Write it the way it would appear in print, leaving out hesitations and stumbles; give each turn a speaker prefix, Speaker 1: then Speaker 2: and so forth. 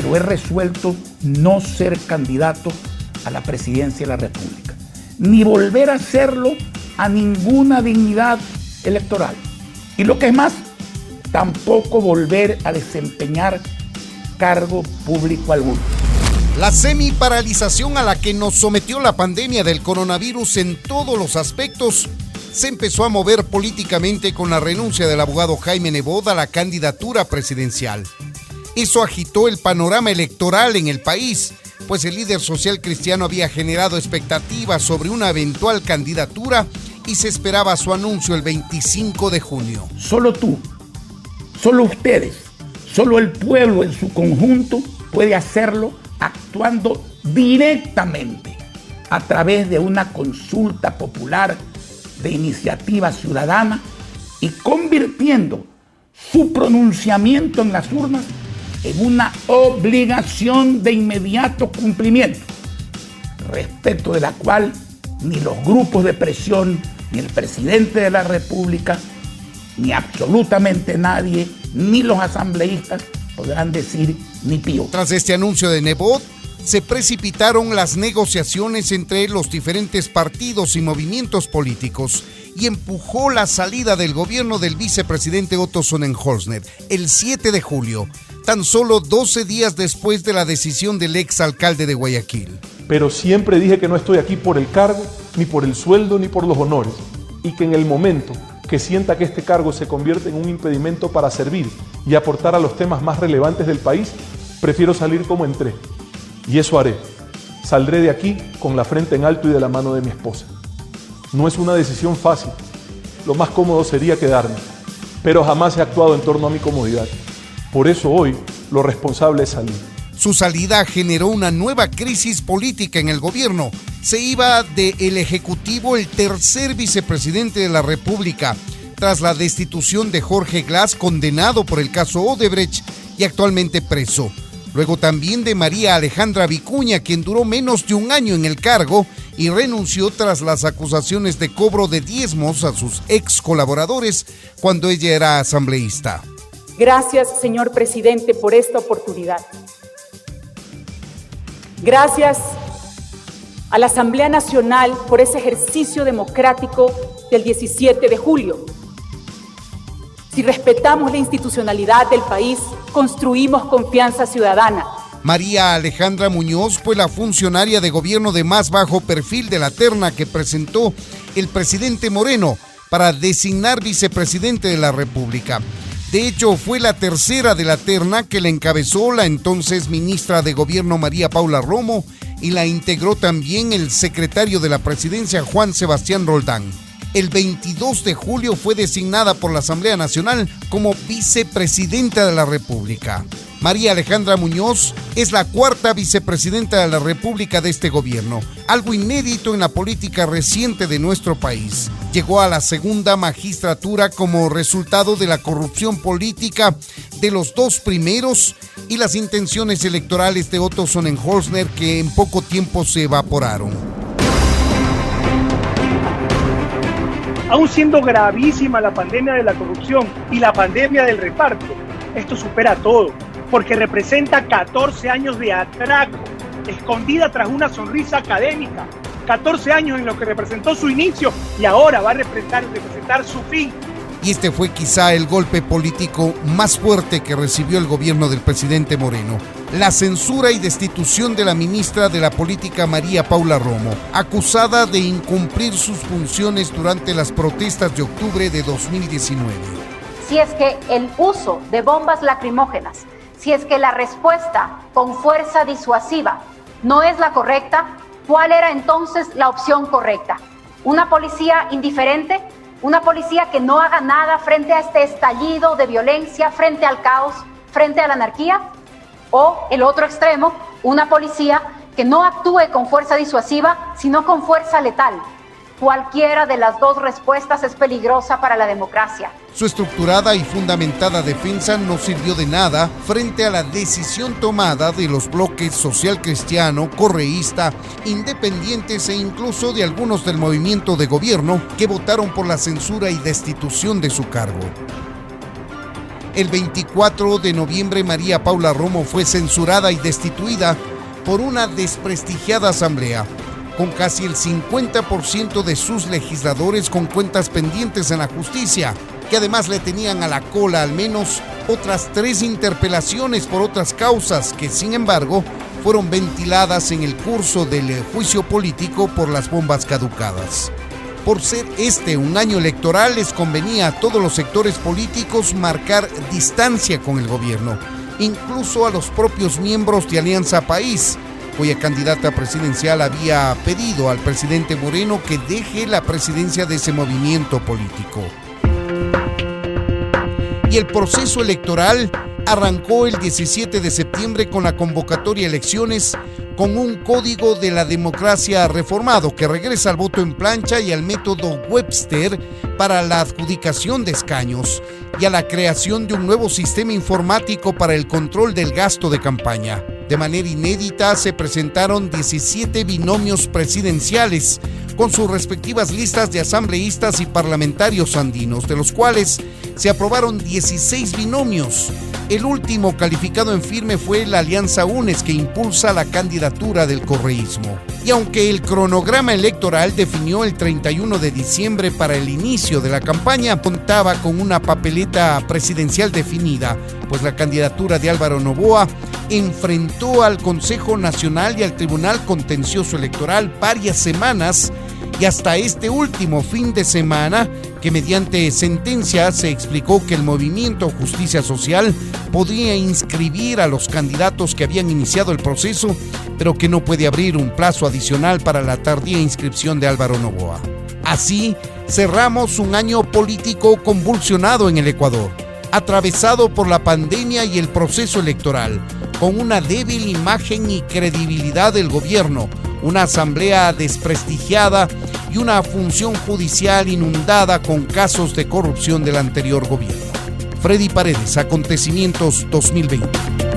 Speaker 1: pero he resuelto no ser candidato a la presidencia de la República, ni volver a hacerlo a ninguna dignidad electoral. Y lo que es más, tampoco volver a desempeñar cargo público alguno.
Speaker 2: La semiparalización a la que nos sometió la pandemia del coronavirus en todos los aspectos se empezó a mover políticamente con la renuncia del abogado Jaime Nebot a la candidatura presidencial. Eso agitó el panorama electoral en el país, pues el líder social cristiano había generado expectativas sobre una eventual candidatura y se esperaba su anuncio el 25 de junio.
Speaker 1: Solo tú, solo ustedes, solo el pueblo en su conjunto puede hacerlo actuando directamente a través de una consulta popular de iniciativa ciudadana y convirtiendo su pronunciamiento en las urnas en una obligación de inmediato cumplimiento, respecto de la cual ni los grupos de presión, ni el presidente de la República, ni absolutamente nadie, ni los asambleístas podrán decir ni pío.
Speaker 2: Tras este anuncio de Nebot, se precipitaron las negociaciones entre los diferentes partidos y movimientos políticos y empujó la salida del gobierno del vicepresidente Otto Sonnenholzner el 7 de julio, tan solo 12 días después de la decisión del exalcalde de Guayaquil.
Speaker 3: Pero siempre dije que no estoy aquí por el cargo, ni por el sueldo, ni por los honores, y que en el momento que sienta que este cargo se convierte en un impedimento para servir y aportar a los temas más relevantes del país, prefiero salir como entré. Y eso haré. Saldré de aquí con la frente en alto y de la mano de mi esposa. No es una decisión fácil. Lo más cómodo sería quedarme, pero jamás he actuado en torno a mi comodidad. Por eso hoy lo responsable es salir.
Speaker 2: Su salida generó una nueva crisis política en el gobierno. Se iba del Ejecutivo el tercer vicepresidente de la República, tras la destitución de Jorge Glass, condenado por el caso Odebrecht y actualmente preso. Luego también de María Alejandra Vicuña, quien duró menos de un año en el cargo y renunció tras las acusaciones de cobro de diezmos a sus ex colaboradores cuando ella era asambleísta.
Speaker 4: Gracias, señor presidente, por esta oportunidad. Gracias a la Asamblea Nacional por ese ejercicio democrático del 17 de julio. Si respetamos la institucionalidad del país, construimos confianza ciudadana.
Speaker 2: María Alejandra Muñoz fue la funcionaria de gobierno de más bajo perfil de la terna que presentó el presidente Moreno para designar vicepresidente de la República. De hecho, fue la tercera de la terna que la encabezó la entonces ministra de Gobierno María Paula Romo y la integró también el secretario de la presidencia Juan Sebastián Roldán. El 22 de julio fue designada por la Asamblea Nacional como vicepresidenta de la República. María Alejandra Muñoz es la cuarta vicepresidenta de la República de este gobierno, algo inédito en la política reciente de nuestro país. Llegó a la segunda magistratura como resultado de la corrupción política de los dos primeros y las intenciones electorales de Otto Sonnenholzner, que en poco tiempo se evaporaron.
Speaker 5: Aún siendo gravísima la pandemia de la corrupción y la pandemia del reparto, esto supera todo, porque representa 14 años de atraco, escondida tras una sonrisa académica, 14 años en lo que representó su inicio y ahora va a representar su fin.
Speaker 2: Y este fue quizá el golpe político más fuerte que recibió el gobierno del presidente Moreno. La censura y destitución de la ministra de la Política María Paula Romo, acusada de incumplir sus funciones durante las protestas de octubre de 2019.
Speaker 6: Si es que el uso de bombas lacrimógenas, si es que la respuesta con fuerza disuasiva no es la correcta, ¿cuál era entonces la opción correcta? ¿Una policía indiferente? ¿Una policía que no haga nada frente a este estallido de violencia, frente al caos, frente a la anarquía? O el otro extremo, una policía que no actúe con fuerza disuasiva, sino con fuerza letal. Cualquiera de las dos respuestas es peligrosa para la democracia.
Speaker 2: Su estructurada y fundamentada defensa no sirvió de nada frente a la decisión tomada de los bloques social cristiano, correísta, independientes e incluso de algunos del movimiento de gobierno que votaron por la censura y destitución de su cargo. El 24 de noviembre, María Paula Romo fue censurada y destituida por una desprestigiada asamblea, con casi el 50% de sus legisladores con cuentas pendientes en la justicia, que además le tenían a la cola al menos otras 3 interpelaciones por otras causas que, sin embargo, fueron ventiladas en el curso del juicio político por las bombas caducadas. Por ser este un año electoral, les convenía a todos los sectores políticos marcar distancia con el gobierno, incluso a los propios miembros de Alianza País, cuya candidata presidencial había pedido al presidente Moreno que deje la presidencia de ese movimiento político. Y el proceso electoral arrancó el 17 de septiembre con la convocatoria a elecciones con un código de la democracia reformado que regresa al voto en plancha y al método Webster para la adjudicación de escaños y a la creación de un nuevo sistema informático para el control del gasto de campaña. De manera inédita se presentaron 17 binomios presidenciales con sus respectivas listas de asambleístas y parlamentarios andinos, de los cuales se aprobaron 16 binomios. El último calificado en firme fue la Alianza UNES, que impulsa la candidatura del correísmo. Y aunque el cronograma electoral definió el 31 de diciembre para el inicio de la campaña, contaba con una papeleta presidencial definida, pues la candidatura de Álvaro Noboa enfrentó al Consejo Nacional y al Tribunal Contencioso Electoral varias semanas, y hasta este último fin de semana, que mediante sentencia se explicó que el movimiento Justicia Social podría inscribir a los candidatos que habían iniciado el proceso, pero que no puede abrir un plazo adicional para la tardía inscripción de Álvaro Noboa. Así, cerramos un año político convulsionado en el Ecuador, atravesado por la pandemia y el proceso electoral, con una débil imagen y credibilidad del gobierno, una asamblea desprestigiada y una función judicial inundada con casos de corrupción del anterior gobierno. Freddy Paredes, Acontecimientos 2020.